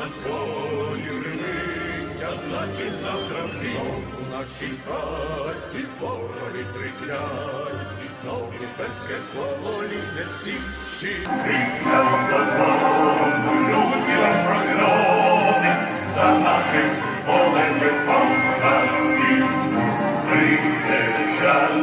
свої ревить, а значить завтра знов у нашій хаті вороги триклять, і знов імперське коло лізе всі щі. Крізь додому, люди вам прогнони, за нашим полем виповзають. Прийде час,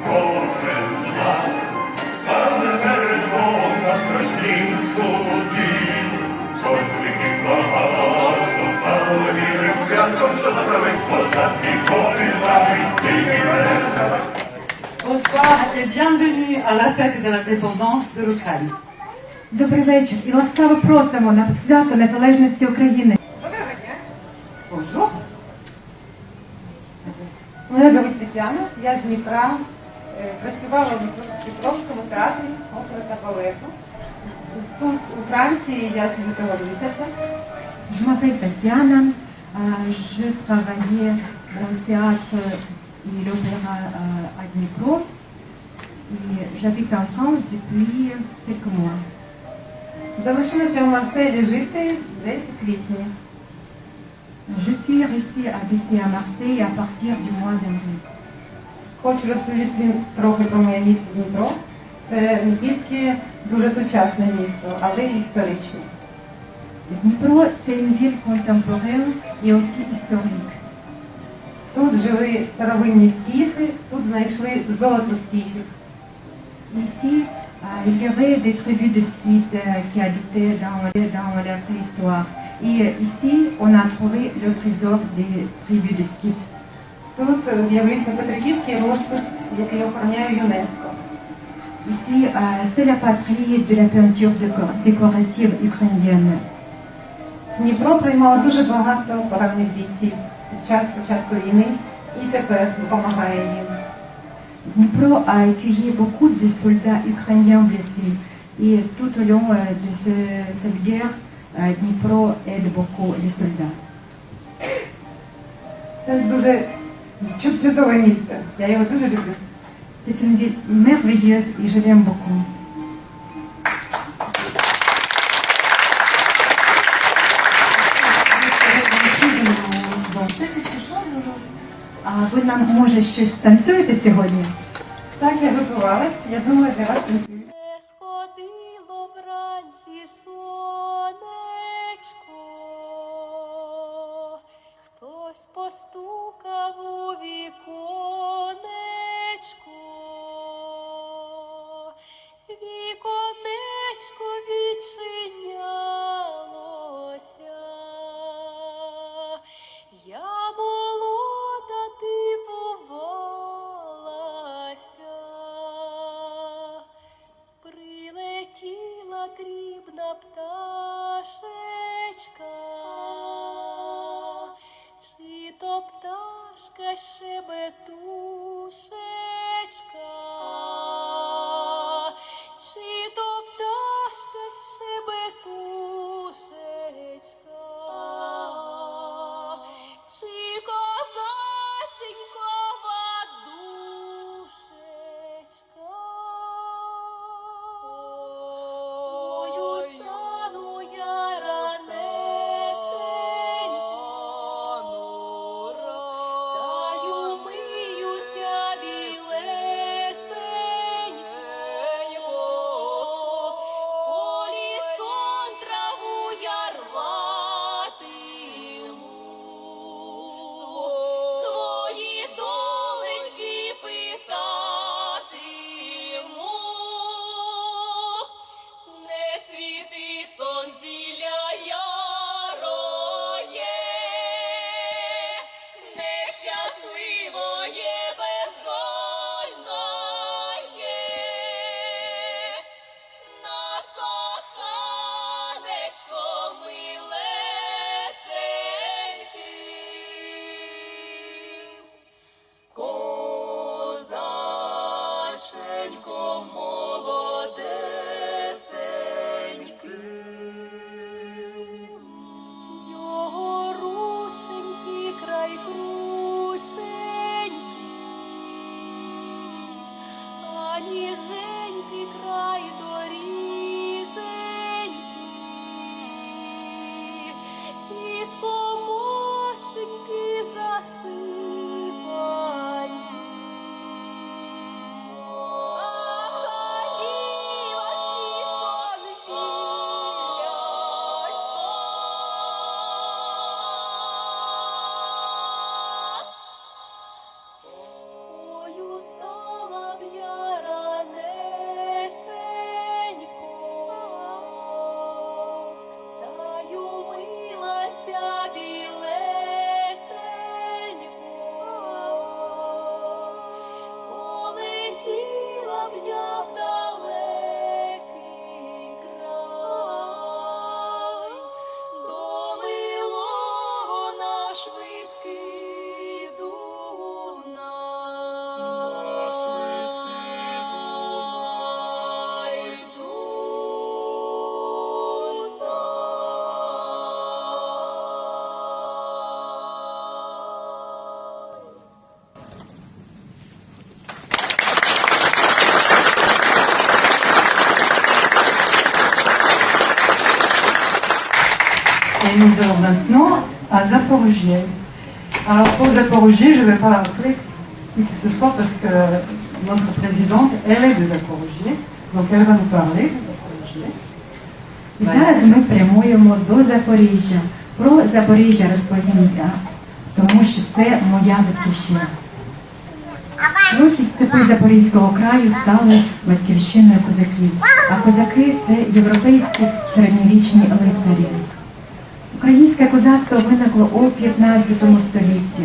кожен з нас стане перед Богом на страшнім суді. Чоловіків багато, але вірив свято, що заправить позад ніколи навіть тільки мене. Bonsoir et bienvenue à la fête de l'indépendance de l'Ukraine. Добрий вечір і ласкаво просимо на свято Незалежності України. Доброго дня. Bonjour. Мене звуть Тетяна, я з Дніпра. Працювала в Дніпровському театрі опери та балету. Тут, у Франції, я з лютого місяця. Je m'appelle Tatiana, je travaillais dans le théâtre et l'opéra à Dnipro et j'habite en France depuis quelques mois. Залишилася в Марселі жити десь у квітні. Je suis restée habiter à Marseille à partir du mois d'avril. Хочу розповісти трохи про моє місто Дніпро. Це не тільки дуже сучасне місто, але й історичне. Dnipro, c'est une ville contemporaine et aussi historique. Тут жили старовинні скіфи, тут знайшли золото скіфів. Ici, il y avait des tribus de scythes qui habitaient dans la préhistoire. Et ici, on a trouvé le trésor des tribus de scythes. Тут з'явився Петриківський розпис, який охороняє ЮНЕСКО. Ici, c'est la patrie de la peinture décorative ukrainienne. Дніпро приймало дуже багато поранених бійців під час початку війни і тепер допомагає їм. Dnipro a accueilli beaucoup de soldats ukrainiens blessés. Et tout au long de cette guerre, Dnipro aide beaucoup les soldats. Це дуже чудове місто. Я його дуже люблю. C'est une ville merveilleuse et je l'aime beaucoup. А ви нам, може, щось танцюєте сьогодні? Так, я готувалась. Я думаю, для вас танцюю. Не сходило вранці сонечко, хтось постукав у віконечко, віконечко відчинялося. Я молода дивувалася, прилетіла дрібна пташечка, чи то пташка щебетушечка, чи то пташка щебетушечка, чи козаченькова душечка. Ой, устану я ранесенько, та й умиюся від Et nous allons maintenant à Zaporozhye. Alors pour Zaporozhye, je ne vais pas rappeler qui que ce soit parce que notre présidente, elle est de Zaporozhye, donc elle va nous parler de Zaporozhye. І зараз ми прямуємо до Запоріжжя. Про Запоріжжя розповім я, тому що це моя батьківщина. Широкі степи Запорізького краю стали батьківщиною козаків, а козаки – це європейські середньовічні лицарі. Українське козацтво виникло у 15 столітті,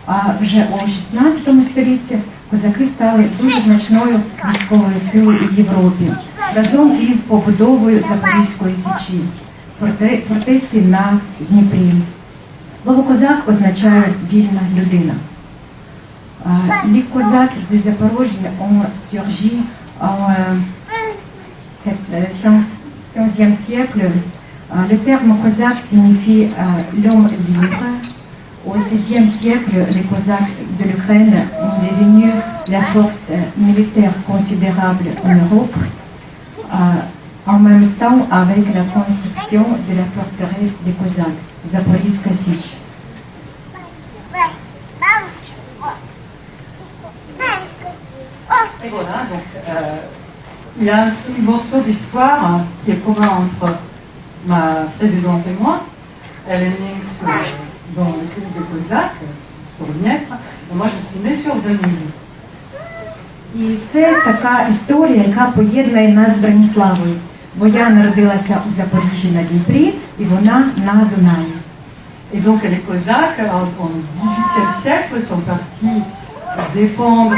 а вже у 16 столітті козаки стали дуже значною військовою силою у Європі, разом із побудовою Запорізької січі, фортеці на Дніпрі. Слово «козак» означає «вільна людина». Les Cosaques de Zaporozhye ont surgi au XVe siècle. Le terme cosaque signifie l'homme libre. Au XVIe siècle, les Cosaques de l'Ukraine ont devenu la force militaire considérable en Europe, en même temps avec la construction de la forteresse des Cosaques, Zaporizhzhia Sich. Et voilà, donc il y a un petit morceau d'histoire qui est commun entre ma présidente et moi. Elle est née dans le truc des Cosaques, sur le Dniepr, et moi je suis née sur Danube. І це така історія, яка поєднує нас з Браніславою. Бо я народилася у Запоріжжі на Дніпрі, і вона на Дунаї. Et donc les Cosaques, au XVIIIe siècle, sont partis défendre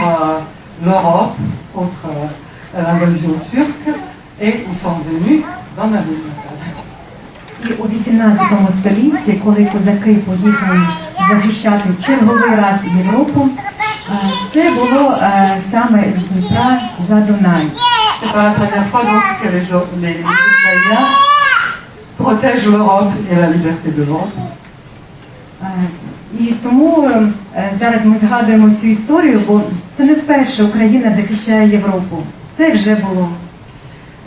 l'Europe contre l'invasion turque, et ils sont venus dans ma ville natale. І у 18 столітті, коли козаки поїхали захищати черговий раз Європу, це було саме з Дніпра за Дунай. C'est pas la première fois donc que les Ukrainiens protègent l'Europe et la liberté de l'Europe. І тому зараз ми згадуємо цю історію, бо це не вперше Україна захищає Європу. Це вже було.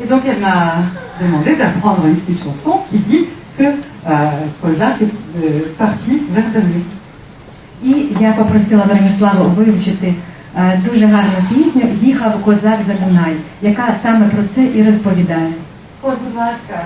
Et donc elle m'a demandé d'apprendre une petite chanson qui dit que Kozak est parti vers Danube. І я попросила Браніславу вивчити дуже гарну пісню «Їхав козак за Дунай», яка саме про це і розповідає. Ой, будь ласка.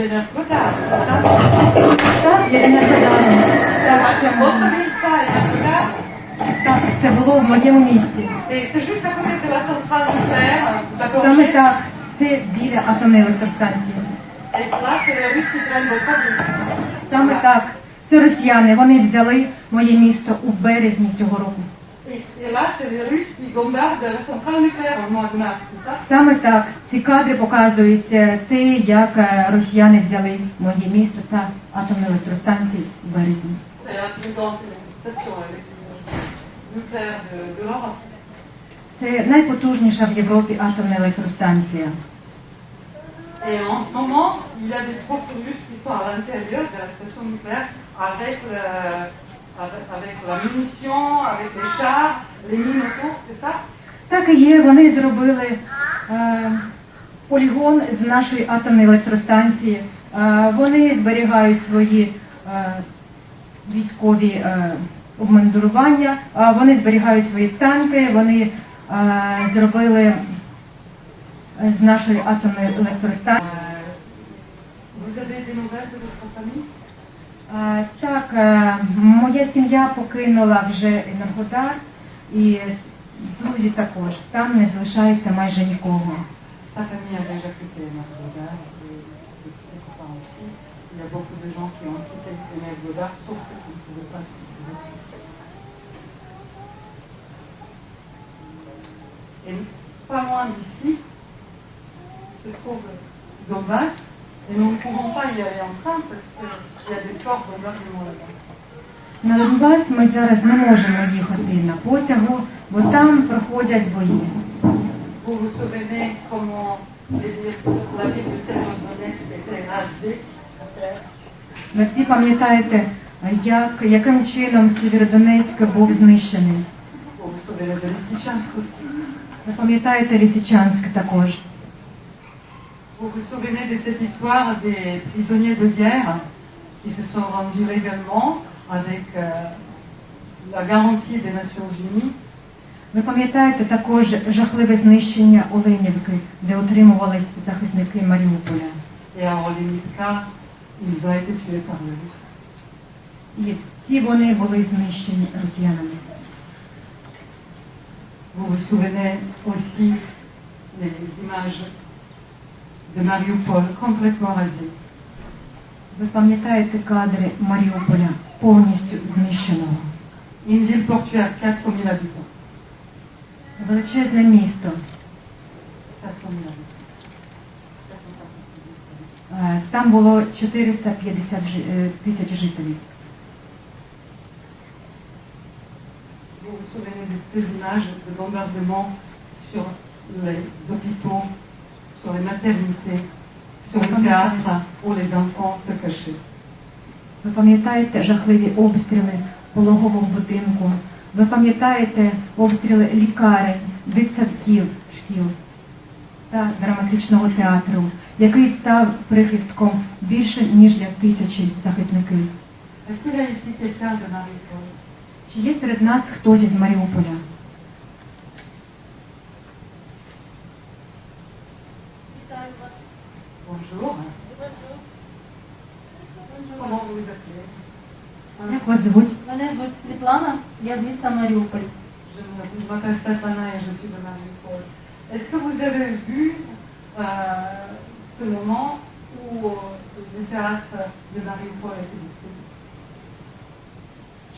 d'Energodar, c'est ça? Так, я не гадаю. C'est votre ville, ça, Energodar? Так, це було в моєму місті. Et c'est juste à côté de la centrale nucléaire, vous à Саме Corgé. так, це біля атомної електростанції. Et là, c'est les Russes qui prennent votre ville. Саме так, це росіяни. Вони взяли моє місто у березні цього року. Et là, c'est les Russes qui bombardent la centrale nucléaire au mois de mars, c'est ça? Саме так, ці кадри показують те, як росіяни взяли моє місто та атомну електростанцію у березні. C'est la plus grande station nucléaire de l'Europe. Це найпотужніша в Європі атомна електростанція. Et en ce moment, il y a des troupes russes qui sont à l'intérieur de la station nucléaire avec la munition, avec les chars, les mines autour, c'est ça? Так і є, вони зробили полігон з нашої атомної електростанції. Вони зберігають свої військові обмундирування, вони зберігають свої танки, вони зробили з нашої атомної електростанції. Vous avez des nouvelles de votre famille? Так, моя сім'я покинула вже Енергодар, і друзі також. Там не залишається майже нікого. Sa famille a déjà quitté Energodar et ses copains aussi. Il y a beaucoup de gens qui ont quitté Energodar, sauf ceux qui ne pouvaient pas s'y trouver. Et pas loin d'ici se trouve Donbass, et nous ne pouvons pas y aller en train parce qu'il y a des forts bombardements là-bas. На Донбас ми зараз не можемо їхати на потягу, бо там проходять бої. Vous vous souvenez comment la ville de Severodonetsk était rasée à terre? Ви всі пам'ятаєте, яким чином Сєвєродонецьк був знищений. Vous vous souvenez de Lysychansk aussi? Ви пам'ятаєте Лисичанськ також. Vous vous souvenez de cette histoire des prisonniers de guerre qui se sont rendus légalement avec la garantie des Nations Unies? Ви пам'ятаєте також жахливе знищення Оленівки, де утримувались захисники Маріуполя. Et à Olenivka, ils ont été tués par les Russes. І всі вони були знищені росіянами. Vous vous souvenez aussi des images de Mariupol complètement rasées. Ви пам'ятаєте кадри Маріуполя повністю знищеного. Une ville portuaire, 400 000 habitants. Величезне місто. 400 000 habitants. Там було 450 тисяч жителів. Vous vous souvenez de ces images de bombardements sur les hôpitaux, sur les maternités, sur les théâtres où les enfants se cachaient. Ви пам'ятаєте жахливі обстріли пологового будинку? Ви пам'ятаєте обстріли лікарень, дитсадків, шкіл та драматичного театру, який став прихистком більше, ніж для тисячі захисників? Est-ce qu'il y a ici quelqu'un de Mariupol? Чи є серед нас хтось із Маріуполя? Вітаю вас. Bonjour. Comment vous vous appelez? Як вас звуть? Мене звуть Світлана, я з міста Маріуполь. Je m'appelle Svetlana et je suis de Mariupol. Est-ce que vous avez vu ce moment où le théâtre de Mariupol a été détruit?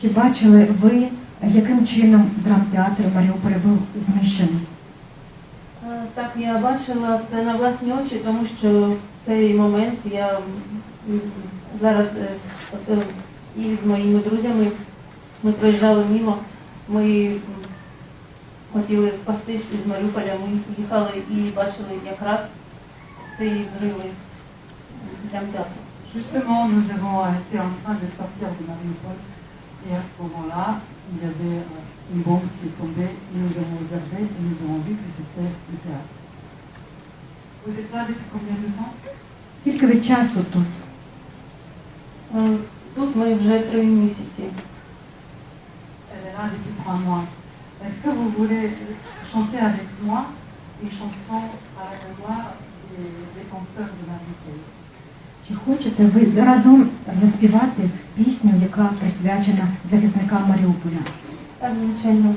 Чи бачили ви, яким чином драмтеатр Маріуполя був знищений? Так, я бачила це на власні очі, тому що в цей момент я зараз і з моїми друзями ми проїжджали мимо, ми хотіли спастись із Маріуполя, ми їхали і бачили якраз ці взриви драмтеатру. Justement, nous avons été en train de sortir de Mariupol et à ce moment-là, il y avait une bombe qui est tombée et nous avons observé et nous avons vu que c'était le théâtre. Vous êtes là depuis combien de temps? Скільки ви часу тут? Тут ми вже 3 місяці. Elle est là depuis 3 mois. Est-ce que vous voulez chanter avec moi une chanson à la mémoire des défenseurs de Mariupol? Чи хочете ви разом заспівати пісню, яка присвячена захисникам Маріуполя? Так, звичайно.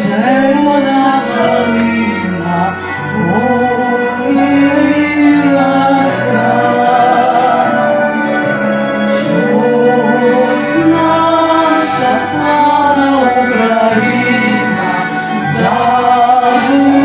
Червона калина появилася, щось наша славна Україна зажурилася.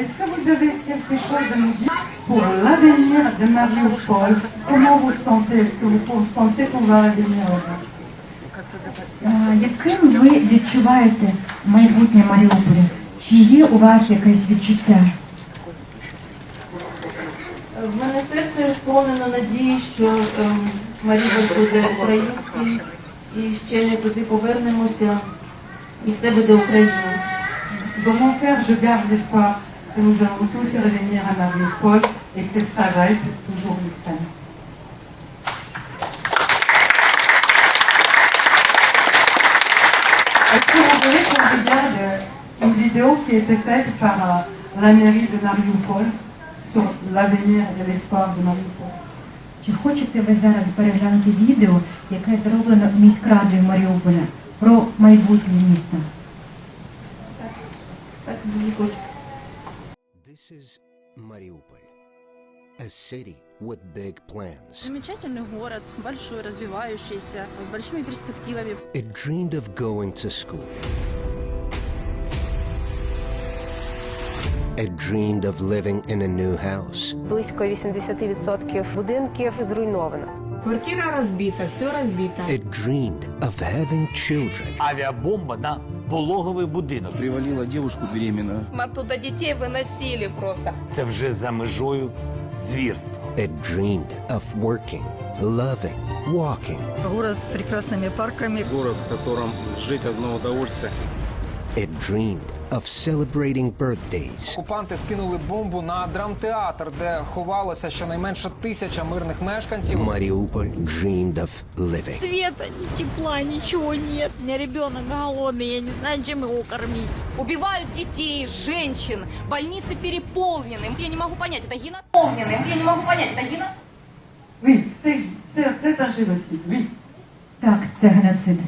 Est-ce que vous avez quelque chose à nous dire pour l'avenir de Mariupol? Comment vous sentez? Est-ce que vous pensez qu'on va revenir là-bas? Яким ви відчуваєте майбутнє Маріуполя? Чи є у вас якесь відчуття? В мене серце сповнено надії, що Маріуполь буде український, і ще ми туди повернемося, і все буде Україна. Dans mon cœur, je garde l'espoir que nous allons tous y revenir à Mariupol et que ça va être toujours l'Ukraine. Est-ce que vous voulez qu'on regarde une vidéo qui a été faite par la mairie de Mariupol sur l'avenir et l'espoir de Mariupol? Чи хочете ви зараз переглянути відео, яке зроблено міськрадою Маріуполя про майбутнє міста? Так, дуже хочу. This is Mariupol, a city with big plans. Замечательный город, большой, развивающийся, с большими перспективами. It dreamed of going to school. It dreamed of living in a new house. Близько 80% будинків зруйновано. Квартира разбита, все разбито. It dreamed of having children. Авиабомба на пологовий будинок. Привалила девушку беременную. Мы оттуда детей выносили просто. Це вже за межою звірства. It dreamed of working, loving, walking. Город с прекрасными парками. Город, в котором жить одно удовольствие. It dreamed of celebrating birthdays. Окупанти скинули бомбу на драмтеатр, де ховалося щонайменше 1000 мирних мешканців. Mariupol dreamed of living. Света, ни тепла, ничего нет. У меня ребенок голодный, я не знаю, чем его кормить. Убивают детей, женщин, больницы переполнены. Я не могу понять, это геноцид. Я не могу понять, это геноцид. Oui, c'est un génocide, oui. Так, це геноцид.